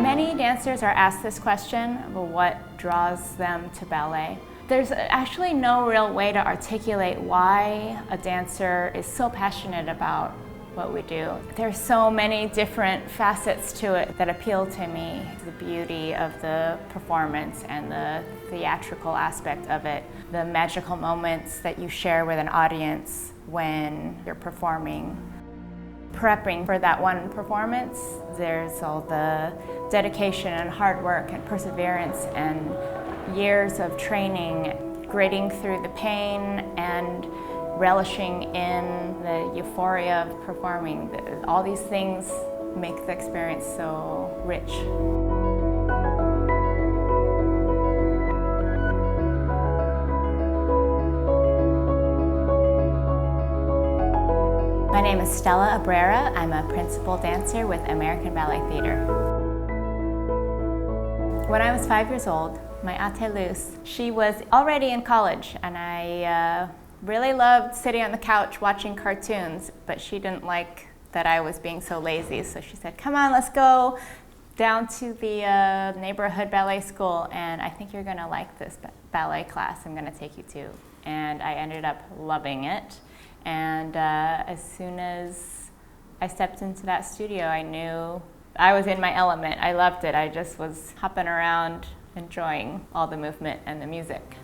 Many dancers are asked this question about what draws them to ballet. There's actually no real way to articulate why a dancer is so passionate about what we do. There's so many different facets to it that appeal to me. The beauty of the performance and the theatrical aspect of it, the magical moments that you share with an audience when you're performing. Prepping for that one performance, there's all the dedication and hard work and perseverance and years of training, gritting through the pain and relishing in the euphoria of performing. All these things make the experience so rich. My name is Stella Abrera. I'm a principal dancer with American Ballet Theater. When I was 5 years old, my Ate Luz, she was already in college, and I really loved sitting on the couch watching cartoons, but she didn't like that I was being so lazy, so she said, "Come on, let's go down to the neighborhood ballet school, and I think you're gonna like this ballet class I'm gonna take you to." And I ended up loving it. And as soon as I stepped into that studio, I knew I was in my element. I loved it. I just was hopping around, enjoying all the movement and the music.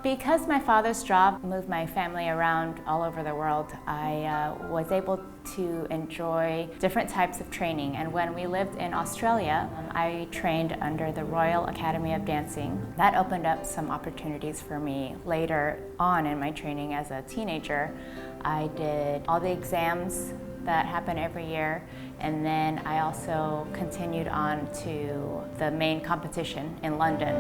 Because my father's job moved my family around all over the world, I was able to enjoy different types of training. And when we lived in Australia, I trained under the Royal Academy of Dancing. That opened up some opportunities for me later on in my training as a teenager. I did all the exams that happen every year, and then I also continued on to the main competition in London.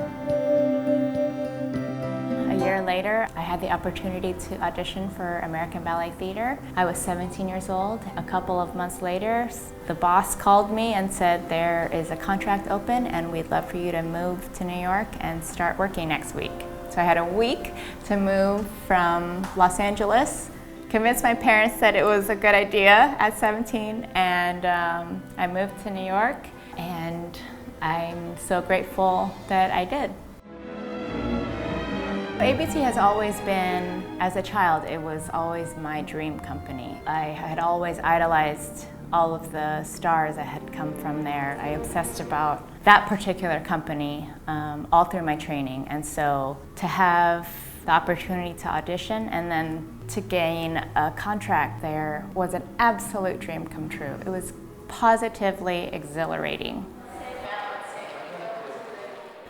A year later, I had the opportunity to audition for American Ballet Theater. I was 17 years old. A couple of months later, the boss called me and said, "There is a contract open and we'd love for you to move to New York and start working next week." So I had a week to move from Los Angeles, convinced my parents that it was a good idea at 17, and I moved to New York, and I'm so grateful that I did. ABT has always been, as a child, it was always my dream company. I had always idolized all of the stars that had come from there. I obsessed about that particular company all through my training, and so to have the opportunity to audition and then to gain a contract there was an absolute dream come true. It was positively exhilarating.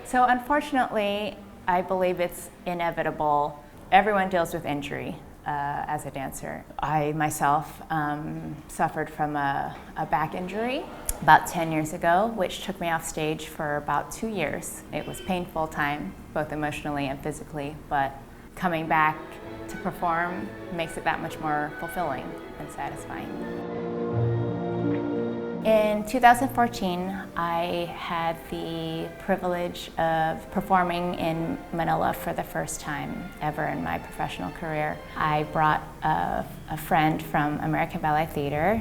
So unfortunately, I believe it's inevitable. Everyone deals with injury as a dancer. I myself suffered from a back injury about 10 years ago, which took me off stage for about 2 years. It was painful time, both emotionally and physically, but coming back to perform makes it that much more fulfilling and satisfying. In 2014, I had the privilege of performing in Manila for the first time ever in my professional career. I brought a friend from American Ballet Theater,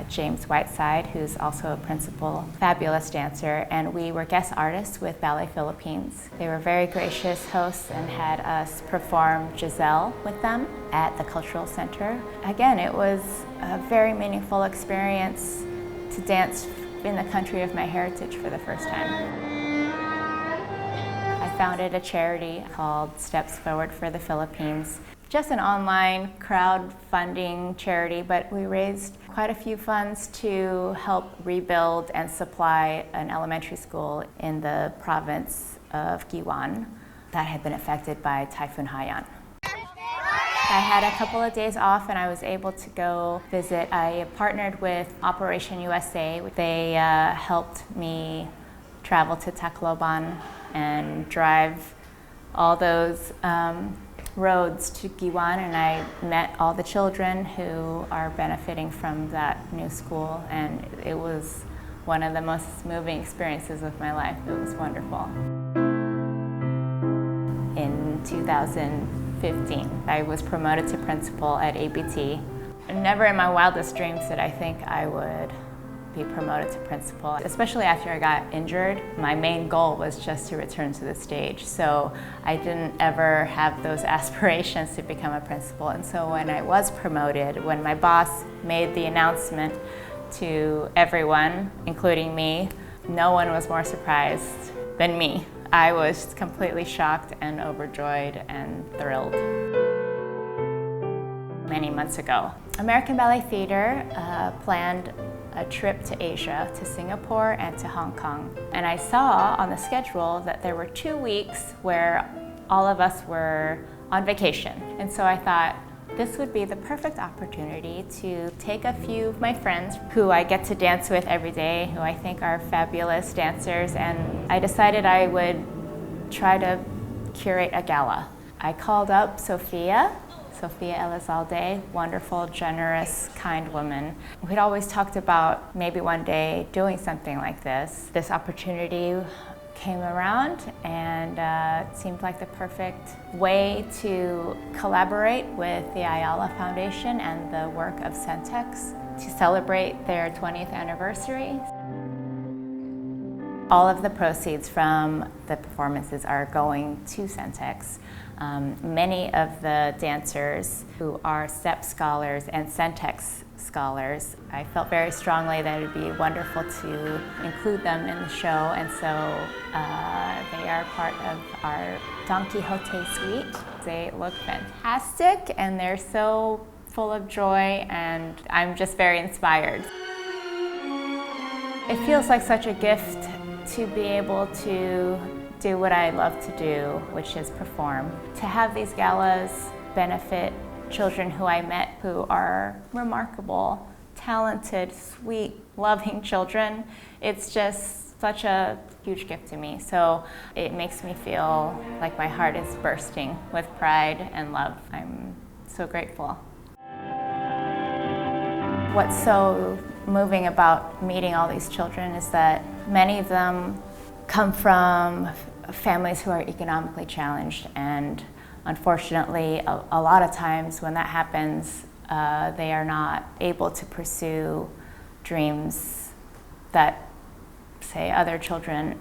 James Whiteside, who's also a principal, fabulous dancer, and we were guest artists with Ballet Philippines. They were very gracious hosts and had us perform Giselle with them at the Cultural Center. Again, it was a very meaningful experience to dance in the country of my heritage for the first time. I founded a charity called Steps Forward for the Philippines. Just an online crowdfunding charity, but we raised quite a few funds to help rebuild and supply an elementary school in the province of Guiuan that had been affected by Typhoon Haiyan. I had a couple of days off and I was able to go visit. I partnered with Operation USA. They helped me travel to Tacloban and drive all those roads to Guiuan, and I met all the children who are benefiting from that new school, and it was one of the most moving experiences of my life. It was wonderful. In 2015, I was promoted to principal at ABT. Never in my wildest dreams did I think I would be promoted to principal. Especially after I got injured, my main goal was just to return to the stage. So I didn't ever have those aspirations to become a principal. And so when I was promoted, when my boss made the announcement to everyone, including me, no one was more surprised than me. I was completely shocked and overjoyed and thrilled. Many months ago, American Ballet Theater planned a trip to Asia, to Singapore and to Hong Kong. And I saw on the schedule that there were 2 weeks where all of us were on vacation. And so I thought, this would be the perfect opportunity to take a few of my friends who I get to dance with every day, who I think are fabulous dancers, and I decided I would try to curate a gala. I called up Sofia Elizalde, wonderful, generous, kind woman. We'd always talked about maybe one day doing something like this. This opportunity came around, and it seemed like the perfect way to collaborate with the Ayala Foundation and the work of CENTEX to celebrate their 20th anniversary. All of the proceeds from the performances are going to CENTEX. Many of the dancers who are STEP scholars and CENTEX scholars, I felt very strongly that it would be wonderful to include them in the show, and so they are part of our Don Quixote suite. They look fantastic and they're so full of joy, and I'm just very inspired. It feels like such a gift to be able to do what I love to do, which is perform. To have these galas benefit children who I met who are remarkable, talented, sweet, loving children, it's just such a huge gift to me. So it makes me feel like my heart is bursting with pride and love. I'm so grateful. What's so moving about meeting all these children is that many of them come from families who are economically challenged, and unfortunately, a lot of times when that happens, they are not able to pursue dreams that, say, other children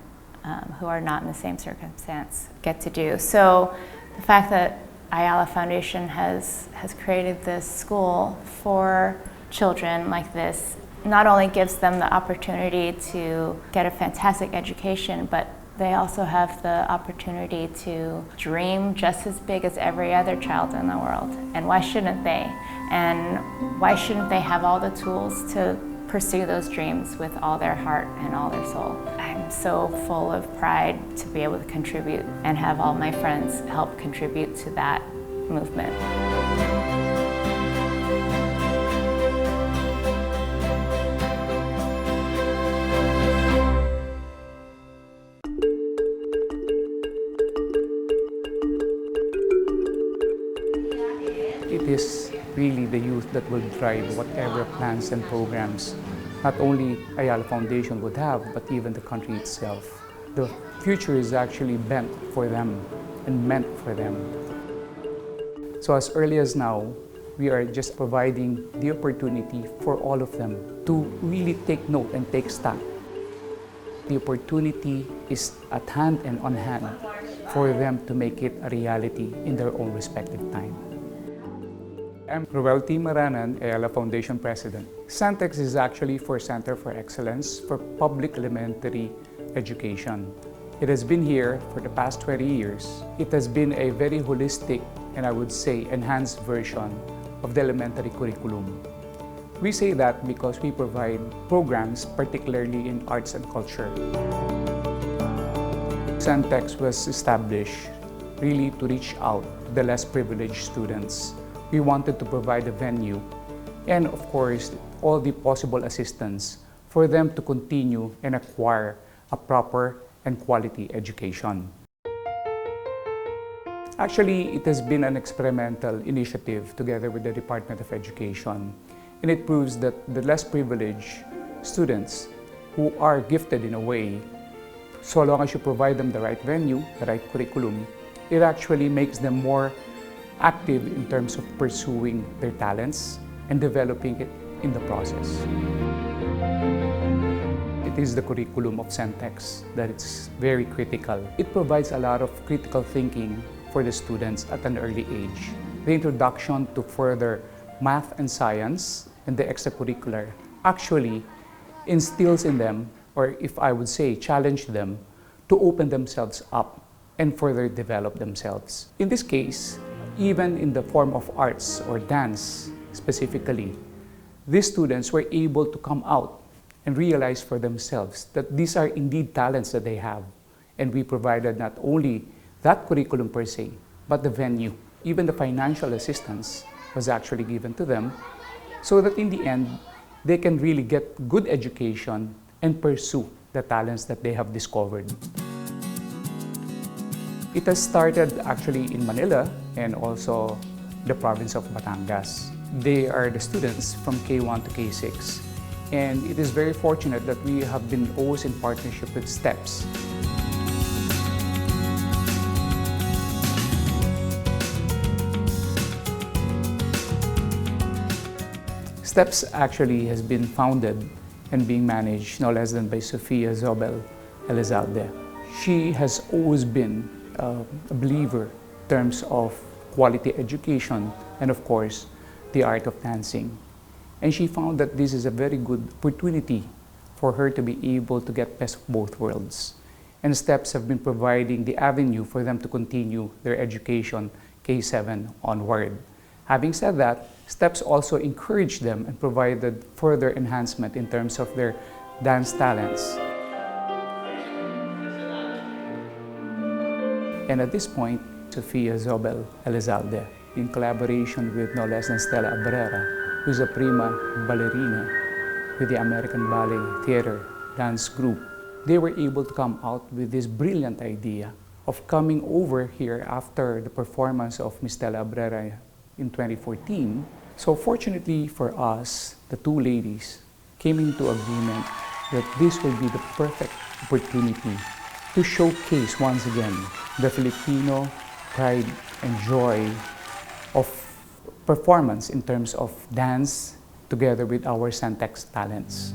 who are not in the same circumstance get to do. So the fact that Ayala Foundation has created this school for children like this not only gives them the opportunity to get a fantastic education, but they also have the opportunity to dream just as big as every other child in the world. And why shouldn't they? And why shouldn't they have all the tools to pursue those dreams with all their heart and all their soul? I'm so full of pride to be able to contribute and have all my friends help contribute to that movement. It is really the youth that will drive whatever plans and programs not only Ayala Foundation would have, but even the country itself. The future is actually bent for them and meant for them. So as early as now, we are just providing the opportunity for all of them to really take note and take stock. The opportunity is at hand and on hand for them to make it a reality in their own respective time. I'm Roel T. Maranan, Ayala Foundation President. CENTEX is actually for Center for Excellence for Public Elementary Education. It has been here for the past 20 years. It has been a very holistic and I would say enhanced version of the elementary curriculum. We say that because we provide programs particularly in arts and culture. CENTEX was established really to reach out to the less privileged students. We wanted to provide a venue and, of course, all the possible assistance for them to continue and acquire a proper and quality education. Actually, it has been an experimental initiative together with the Department of Education, and it proves that the less privileged students who are gifted in a way, so long as you provide them the right venue, the right curriculum, it actually makes them more active in terms of pursuing their talents and developing it in the process. it is the curriculum of CENTEX that it's very critical. It provides a lot of critical thinking for the students at an early age. The introduction to further math and science and the extracurricular actually instills in them, or if I would say, challenge them to open themselves up and further develop themselves. In this case, even in the form of arts or dance specifically, these students were able to come out and realize for themselves that these are indeed talents that they have. And we provided not only that curriculum per se, but the venue. Even the financial assistance was actually given to them so that in the end, they can really get good education and pursue the talents that they have discovered. It has started actually in Manila and also the province of Batangas. They are the students from K1 to K6. And it is very fortunate that we have been always in partnership with STEPS. STEPS actually has been founded and being managed no less than by Sofia Zobel Elizalde. She has always been a believer in terms of quality education and of course the art of dancing. And she found that this is a very good opportunity for her to be able to get best of both worlds. And STEPS have been providing the avenue for them to continue their education K7 onward. Having said that, STEPS also encouraged them and provided further enhancement in terms of their dance talents. And at this point, Sofia Zobel Elizalde, in collaboration with no less than Stella Abrera, who is a prima ballerina with the American Ballet Theater Dance Group, they were able to come out with this brilliant idea of coming over here after the performance of Miss Stella Abrera in 2014. So fortunately for us, the two ladies came into agreement that this will be the perfect opportunity to showcase once again the Filipino pride and joy of performance in terms of dance together with our CENTEX talents.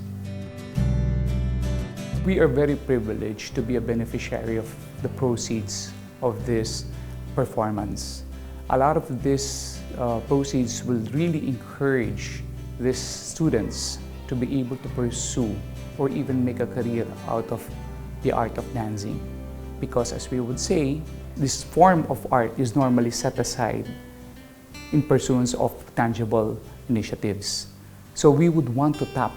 We are very privileged to be a beneficiary of the proceeds of this performance. A lot of these proceeds will really encourage these students to be able to pursue or even make a career out of the art of dancing. Because as we would say, this form of art is normally set aside in pursuance of tangible initiatives. So we would want to tap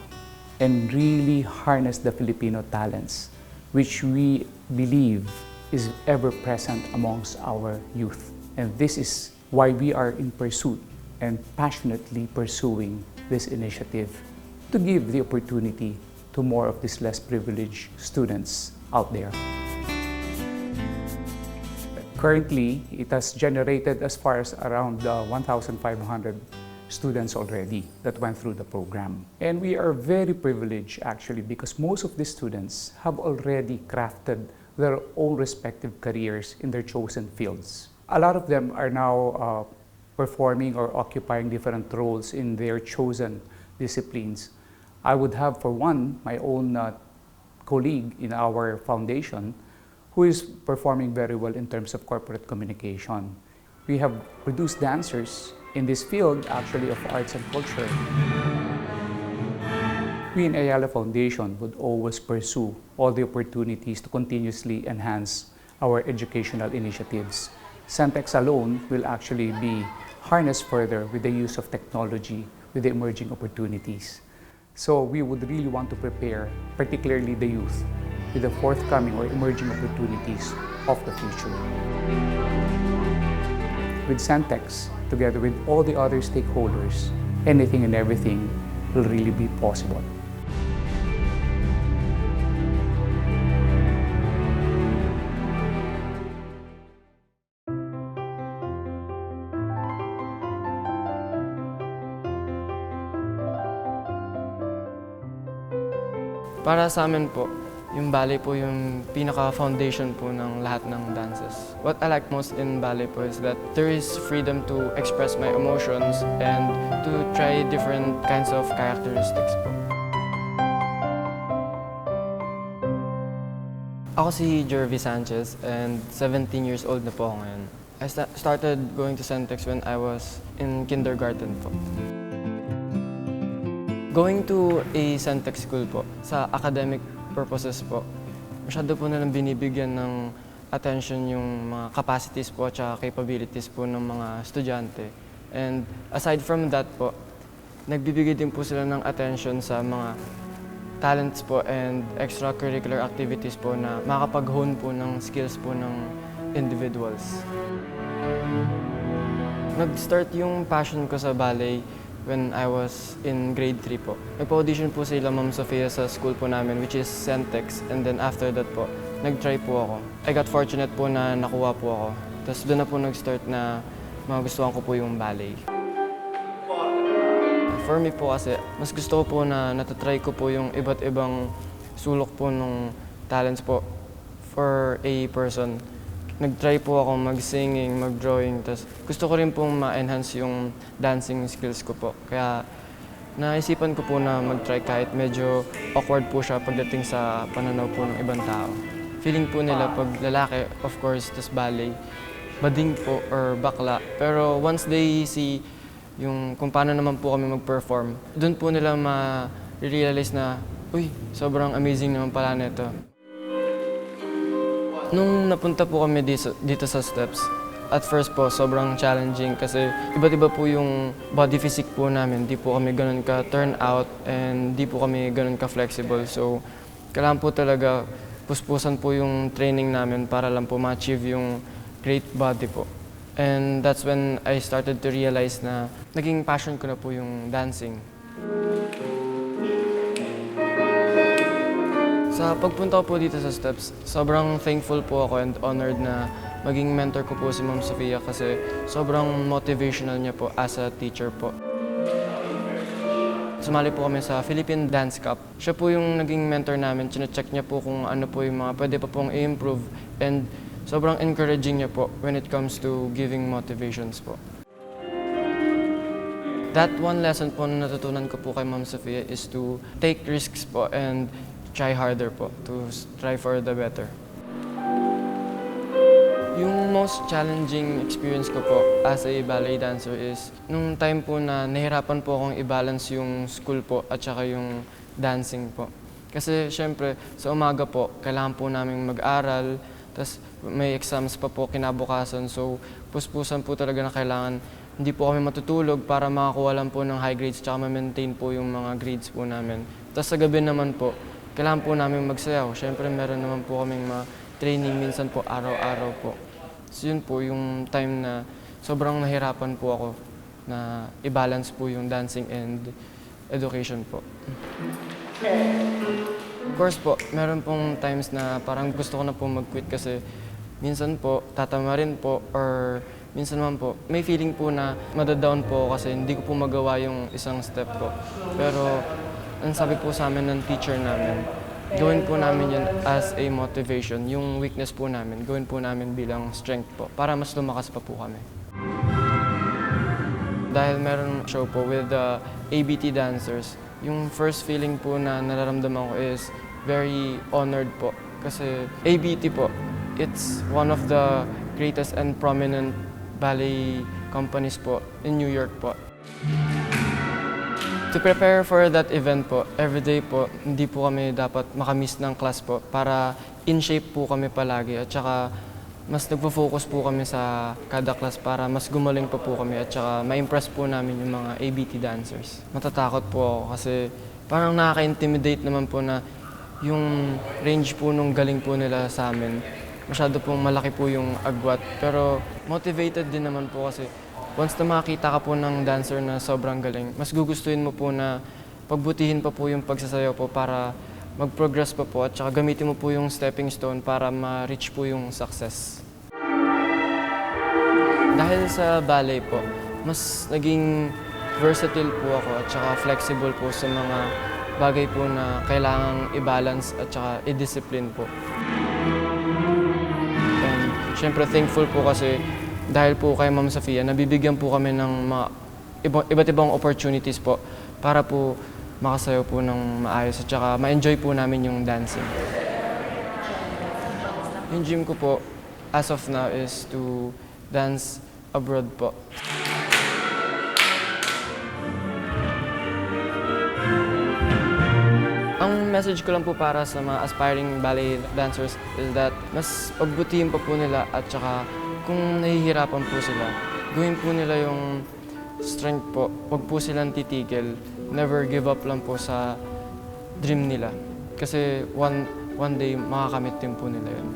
and really harness the Filipino talents, which we believe is ever present amongst our youth. And this is why we are in pursuit and passionately pursuing this initiative to give the opportunity to more of these less privileged students out there. Currently, it has generated as far as around 1,500 students already that went through the program. And we are very privileged actually because most of these students have already crafted their own respective careers in their chosen fields. A lot of them are now performing or occupying different roles in their chosen disciplines. I would have, for one, my own colleague in our foundation who is performing very well in terms of corporate communication. We have produced dancers in this field, actually, of arts and culture. We in Ayala Foundation would always pursue all the opportunities to continuously enhance our educational initiatives. CENTEX alone will actually be harnessed further with the use of technology, with the emerging opportunities. So we would really want to prepare, particularly the youth, with the forthcoming or emerging opportunities of the future. With CENTEX, together with all the other stakeholders, anything and everything will really be possible. Para sa amin po, yung ballet po yung pinaka-foundation po ng lahat ng dances. What I like most in ballet po is that there is freedom to express my emotions and to try different kinds of characteristics po. Ako si Jervy Sanchez and 17 years old na po ako ngayon. I started going to CENTEX when I was in kindergarten po. Going to a CENTEX school po, sa academic purposes po, masyado po nalang binibigyan ng attention yung mga capacities po at capabilities po ng mga estudyante. And aside from that po, nagbibigay din po sila ng attention sa mga talents po and extracurricular activities po na makakapag-hone po ng skills po ng individuals. Nag-start yung passion ko sa ballet when I was in grade 3 po. Nagpa-audition po sila Ma'am Sofia sa school po namin, which is CENTEX, and then after that po, nag-try po ako. I got fortunate po na nakuha po ako. Tapos doon na po nag-start na magustuhan ko po yung ballet. For me po kasi, mas gusto ko po na natatry ko po yung iba't ibang sulok po ng talents po for a person. Nag-try po ako mag-singing, mag-drawing, tapos gusto ko rin pong ma-enhance yung dancing skills ko po. Kaya naisipan ko po na mag-try kahit medyo awkward po siya pagdating sa pananaw po ng ibang tao. Feeling po nila pag lalaki, of course, tas ballet, bading po or bakla. Pero once they see yung kung paano naman po kami mag-perform, doon po nila ma-realize na, uy, sobrang amazing naman pala nito. Nung napunta po kami dito sa steps, at first po sobrang challenging kasi iba't iba po yung body physique po namin. Di po kami ganun ka-turn out and di po kami ganun ka-flexible. So, kailangan po talaga puspusan po yung training namin para lang po ma-achieve yung great body po. And that's when I started to realize na naging passion ko na po yung dancing. Sa pagpunta ko po dito sa steps, sobrang thankful po ako and honored na maging mentor ko po si Ma'am Sofia kasi sobrang motivational niya po as a teacher po. Sumali po kami sa Philippine Dance Cup. Siya po yung naging mentor namin. Chine-check niya po kung ano po yung mga pwede pa pong i-improve and sobrang encouraging niya po when it comes to giving motivations po. That one lesson po na natutunan ko po kay Ma'am Sofia is to take risks po and try harder po, to strive for the better. Yung most challenging experience ko po as a ballet dancer is nung time po na nahirapan po akong i-balance yung school po at saka yung dancing po. Kasi syempre sa umaga po, kailangan po namin mag-aral, tapos may exams pa po kinabukasan, so puspusan po talaga na kailangan. Hindi po kami matutulog para makakuha lang po ng high grades tsaka ma-maintain po yung mga grades po namin. Tapos sa gabi naman po, kailangan po namin magsayaw. Siyempre meron naman po kaming training minsan po araw-araw po. So yun po yung time na sobrang nahirapan po ako na i-balance po yung dancing and education po. Of course po, meron pong times na parang gusto ko na po mag-quit kasi minsan po tatama rin po or minsan naman po may feeling po na madadown po kasi hindi ko po magawa yung isang step po. Pero ang sabi po sa amin ng teacher namin, gawin po namin yun as a motivation. Yung weakness po namin, gawin po namin bilang strength po para mas lumakas pa po kami. Dahil meron show po with the ABT dancers, yung first feeling po na nararamdaman ko is very honored po. Kasi ABT po, it's one of the greatest and prominent ballet companies po in New York po. To prepare for that event po, everyday po, hindi po kami dapat makamiss ng class po para in shape po kami palagi at saka mas nagpo-focus po kami sa kada class para mas gumaling pa po kami at saka ma-impress po namin yung mga ABT dancers. Matatakot po ako kasi parang nakaka-intimidate naman po na yung range po nung galing po nila sa amin. Masyado pong malaki po yung agwat pero motivated din naman po kasi once na makakita ka po ng dancer na sobrang galing, mas gugustuhin mo po na pagbutihin pa po yung pagsasayaw po para mag-progress pa po at saka gamitin mo po yung stepping stone para ma-reach po yung success. Dahil sa ballet po, mas naging versatile po ako at saka flexible po sa mga bagay po na kailangang i-balance at saka i-discipline po. And syempre thankful po kasi dahil po kay Ma'am Sofia, nabibigyan po kami ng mga iba't ibang opportunities po para po makasayaw po ng maayos at saka ma-enjoy po namin yung dancing. Yung dream ko po, as of now, is to dance abroad po. Ang message ko lang po para sa mga aspiring ballet dancers is that mas pagbutihin pa po nila at saka kung nahihirapan po sila, gawin po nila yung strength po. Huwag po silang titigil. Never give up lang po sa dream nila. Kasi one day makakamit din po nila yun.